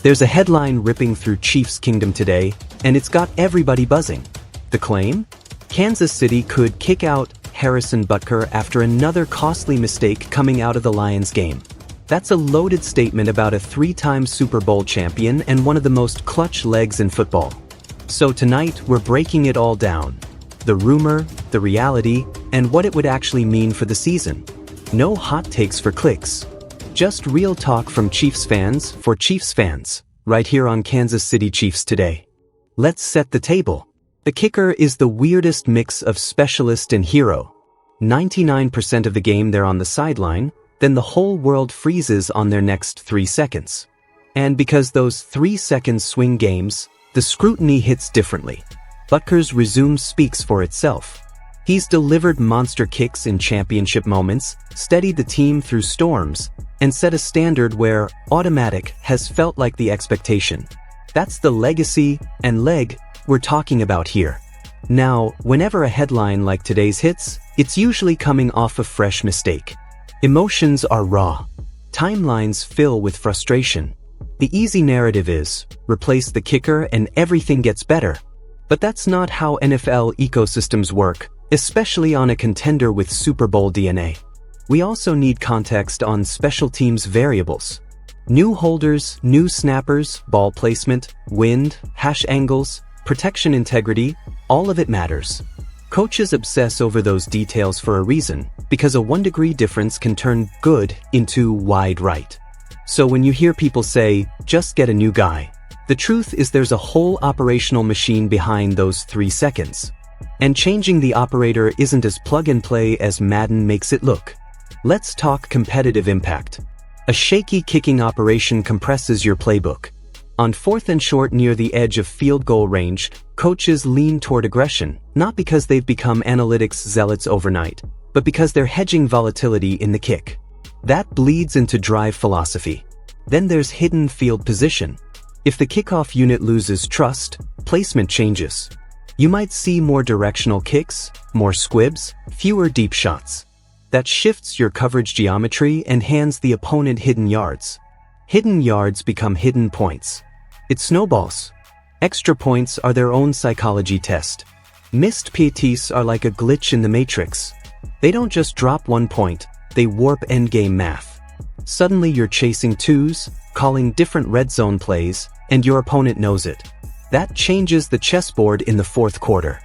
There's a headline ripping through Chiefs Kingdom today, and it's got everybody buzzing. The claim? Kansas City could kick out Harrison Butker after another costly mistake coming out of the Lions game. That's a loaded statement about a three-time Super Bowl champion and one of the most clutch legs in football. So tonight, we're breaking it all down. The rumor, the reality, and what it would actually mean for the season. No hot takes for clicks. Just real talk from Chiefs fans for Chiefs fans, right here on Kansas City Chiefs Today. Let's set the table. The kicker is the weirdest mix of specialist and hero. 99% of the game they're on the sideline, then the whole world freezes on their next 3 seconds. And because those 3 seconds swing games, the scrutiny hits differently. Butker's resume speaks for itself. He's delivered monster kicks in championship moments, steadied the team through storms, and set a standard where automatic has felt like the expectation. That's the legacy and leg we're talking about here. Now, whenever a headline like today's hits, it's usually coming off a fresh mistake. Emotions are raw. Timelines fill with frustration. The easy narrative is, replace the kicker and everything gets better. But that's not how NFL ecosystems work, especially on a contender with Super Bowl DNA. We also need context on special teams variables. New holders, new snappers, ball placement, wind, hash angles, protection integrity, all of it matters. Coaches obsess over those details for a reason, because a 1-degree difference can turn good into wide right. So when you hear people say, just get a new guy, the truth is there's a whole operational machine behind those 3 seconds. And changing the operator isn't as plug-and-play as Madden makes it look. Let's talk competitive impact. A shaky kicking operation compresses your playbook. On 4th and short near the edge of field goal range, coaches lean toward aggression, not because they've become analytics zealots overnight, but because they're hedging volatility in the kick. That bleeds into drive philosophy. Then there's hidden field position. If the kickoff unit loses trust, placement changes. You might see more directional kicks, more squibs, fewer deep shots. That shifts your coverage geometry and hands the opponent hidden yards. Hidden yards become hidden points. It snowballs. Extra points are their own psychology test. Missed PATs are like a glitch in the matrix. They don't just drop 1 point, they warp endgame math. Suddenly you're chasing twos, calling different red zone plays, and your opponent knows it. That changes the chessboard in the 4th quarter.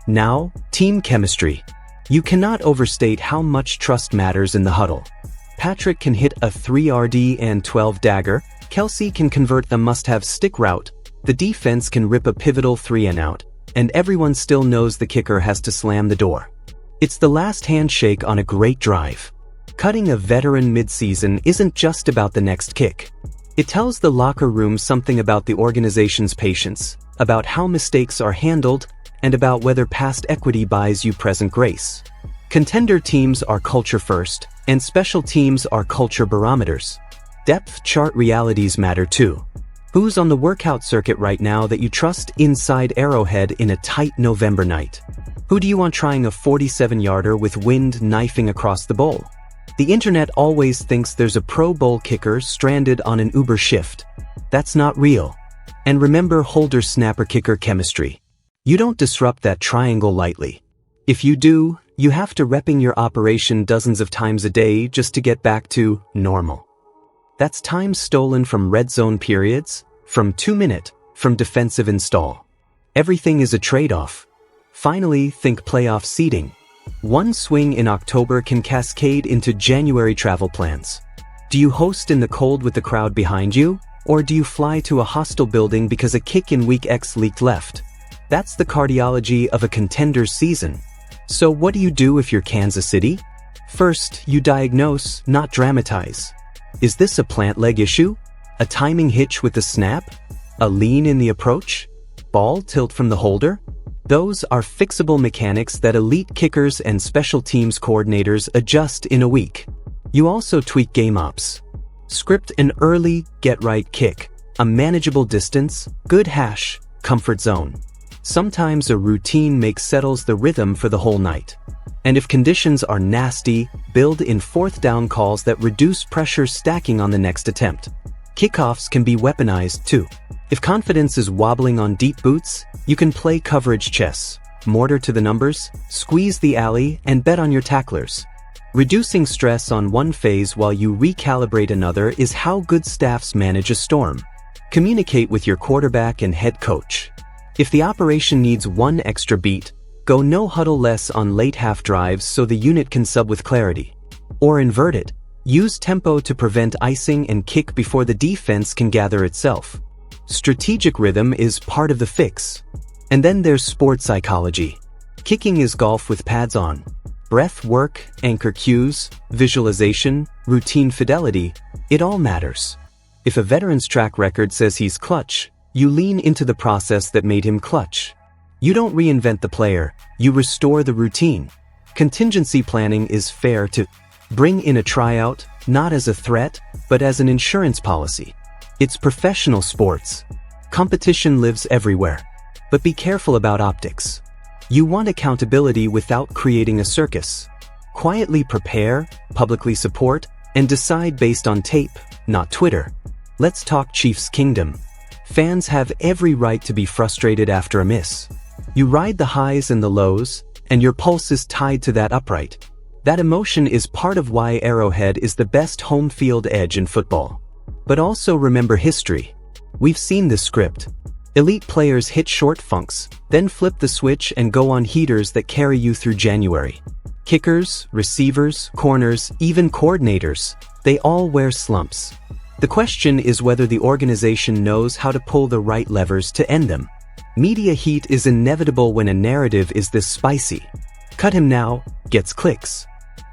Now, team chemistry. You cannot overstate how much trust matters in the huddle. Patrick can hit a 3-RD and 12 dagger, Kelce can convert the must-have stick route, the defense can rip a pivotal 3-and-out, and everyone still knows the kicker has to slam the door. It's the last handshake on a great drive. Cutting a veteran mid-season isn't just about the next kick. It tells the locker room something about the organization's patience, about how mistakes are handled, and about whether past equity buys you present grace. Contender teams are culture first, and special teams are culture barometers. Depth chart realities matter too. Who's on the workout circuit right now that you trust inside Arrowhead in a tight November night? Who do you want trying a 47-yarder with wind knifing across the bowl? The internet always thinks there's a Pro Bowl kicker stranded on an Uber shift. That's not real. And remember holder-snapper-kicker chemistry. You don't disrupt that triangle lightly. If you do, you have to repping your operation dozens of times a day just to get back to normal. That's time stolen from red zone periods, from 2-minute, from defensive install. Everything is a trade-off. Finally, think playoff seeding. One swing in October can cascade into January travel plans. Do you host in the cold with the crowd behind you, or do you fly to a hostile building because a kick in week X leaked left? That's the cardiology of a contender's season. So what do you do if you're Kansas City? First, you diagnose, not dramatize. Is this a plant leg issue? A timing hitch with the snap? A lean in the approach? Ball tilt from the holder? Those are fixable mechanics that elite kickers and special teams coordinators adjust in a week. You also tweak game ops. Script an early, get-right kick, a manageable distance, good hash, comfort zone. Sometimes a routine settles the rhythm for the whole night. And if conditions are nasty, build in 4th down calls that reduce pressure stacking on the next attempt. Kickoffs can be weaponized too. If confidence is wobbling on deep boots, you can play coverage chess, mortar to the numbers, squeeze the alley, and bet on your tacklers. Reducing stress on one phase while you recalibrate another is how good staffs manage a storm. Communicate with your quarterback and head coach. If the operation needs one extra beat, go no huddle less on late half drives so the unit can sub with clarity. Or invert it. Use tempo to prevent icing and kick before the defense can gather itself. Strategic rhythm is part of the fix. And then there's sports psychology. Kicking is golf with pads on. Breath work, anchor cues, visualization, routine fidelity, it all matters. If a veteran's track record says he's clutch, you lean into the process that made him clutch. You don't reinvent the player, you restore the routine. Contingency planning is fair to bring in a tryout, not as a threat, but as an insurance policy. It's professional sports. Competition lives everywhere. But be careful about optics. You want accountability without creating a circus. Quietly prepare, publicly support, and decide based on tape, not Twitter. Let's talk Chiefs Kingdom. Fans have every right to be frustrated after a miss. You ride the highs and the lows, and your pulse is tied to that upright. That emotion is part of why Arrowhead is the best home field edge in football. But also remember history. We've seen this script. Elite players hit short funks, then flip the switch and go on heaters that carry you through January. Kickers, receivers, corners, even coordinators, they all wear slumps. The question is whether the organization knows how to pull the right levers to end them. Media heat is inevitable when a narrative is this spicy. Cut him now, gets clicks.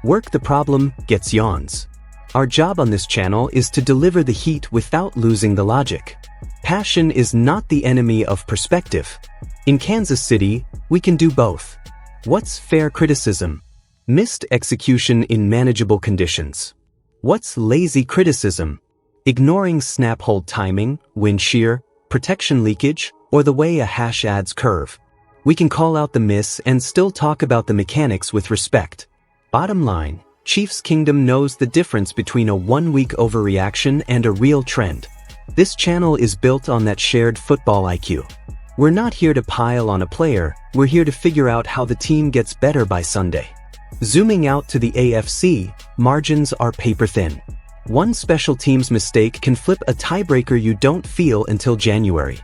Work the problem, gets yawns. Our job on this channel is to deliver the heat without losing the logic. Passion is not the enemy of perspective. In Kansas City, we can do both. What's fair criticism? Missed execution in manageable conditions. What's lazy criticism? Ignoring snap hold timing, wind shear, protection leakage, or the way a hash adds curve. We can call out the miss and still talk about the mechanics with respect. Bottom line, Chiefs Kingdom knows the difference between a one-week overreaction and a real trend. This channel is built on that shared football IQ. We're not here to pile on a player, we're here to figure out how the team gets better by Sunday. Zooming out to the AFC, margins are paper thin. One special teams mistake can flip a tiebreaker you don't feel until January.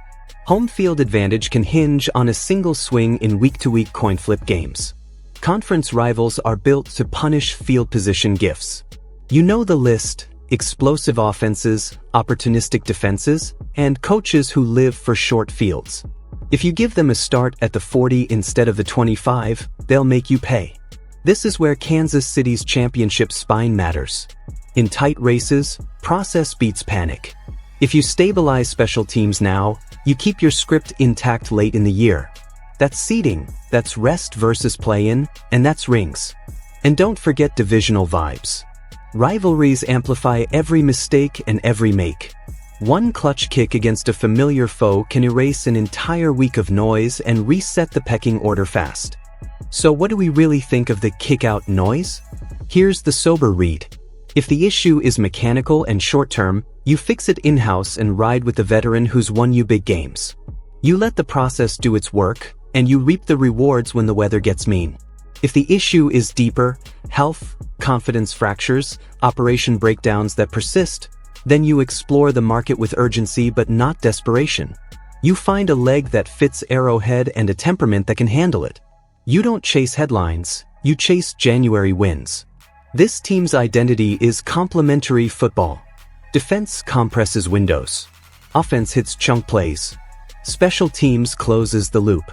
Home field advantage can hinge on a single swing in week-to-week coin flip games. Conference rivals are built to punish field position gifts. You know the list: explosive offenses, opportunistic defenses, and coaches who live for short fields. If you give them a start at the 40 instead of the 25, they'll make you pay. This is where Kansas City's championship spine matters. In tight races, process beats panic. If you stabilize special teams now, you keep your script intact late in the year. That's seeding, that's rest versus play-in, and that's rings. And don't forget divisional vibes. Rivalries amplify every mistake and every make. One clutch kick against a familiar foe can erase an entire week of noise and reset the pecking order fast. So what do we really think of the kick-out noise? Here's the sober read. If the issue is mechanical and short-term, you fix it in-house and ride with the veteran who's won you big games. You let the process do its work, and you reap the rewards when the weather gets mean. If the issue is deeper, health, confidence fractures, operation breakdowns that persist, then you explore the market with urgency but not desperation. You find a leg that fits Arrowhead and a temperament that can handle it. You don't chase headlines, you chase January wins. This team's identity is complementary football. Defense compresses windows. Offense hits chunk plays. Special teams closes the loop.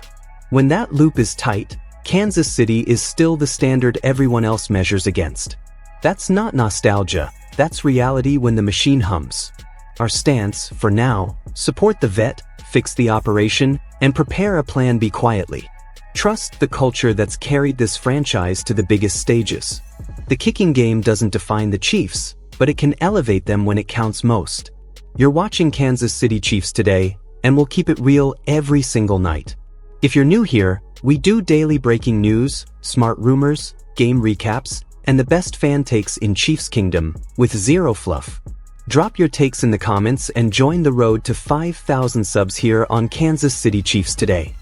When that loop is tight, Kansas City is still the standard everyone else measures against. That's not nostalgia, that's reality when the machine hums. Our stance, for now, support the vet, fix the operation, and prepare a plan B quietly. Trust the culture that's carried this franchise to the biggest stages. The kicking game doesn't define the Chiefs, but it can elevate them when it counts most. You're watching Kansas City Chiefs today, and we'll keep it real every single night. If you're new here, we do daily breaking news, smart rumors, game recaps, and the best fan takes in Chiefs Kingdom, with zero fluff. Drop your takes in the comments and join the road to 5,000 subs here on Kansas City Chiefs Today.